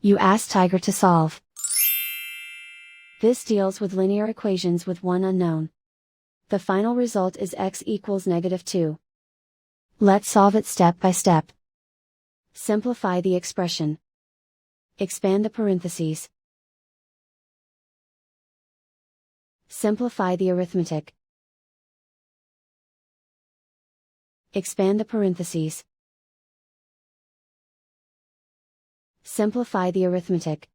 You ask Tiger to solve. This deals with linear equations with one unknown. The final result is x equals -2. Let's solve it step by step. Simplify the expression. Expand the parentheses. Simplify the arithmetic. Expand the parentheses. Simplify the arithmetic.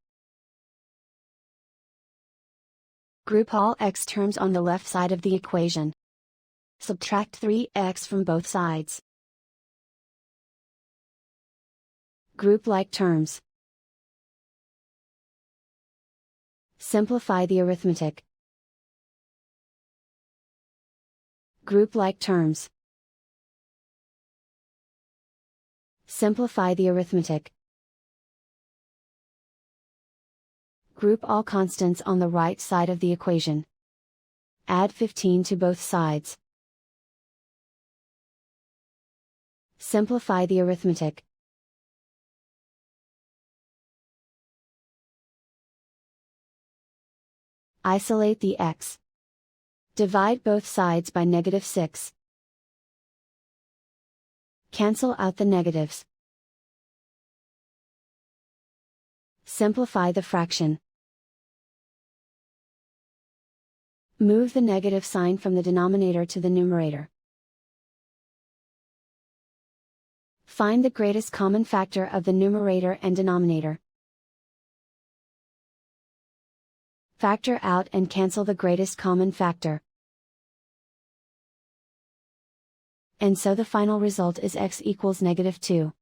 Group all x terms on the left side of the equation. Subtract 3x from both sides. Group like terms. Simplify the arithmetic. Group like terms. Simplify the arithmetic. Group all constants on the right side of the equation. Add 15 to both sides. Simplify the arithmetic. Isolate the x. Divide both sides by -6. Cancel out the negatives. Simplify the fraction. Move the negative sign from the denominator to the numerator. Find the greatest common factor of the numerator and denominator. Factor out and cancel the greatest common factor. And so the final result is x equals -2.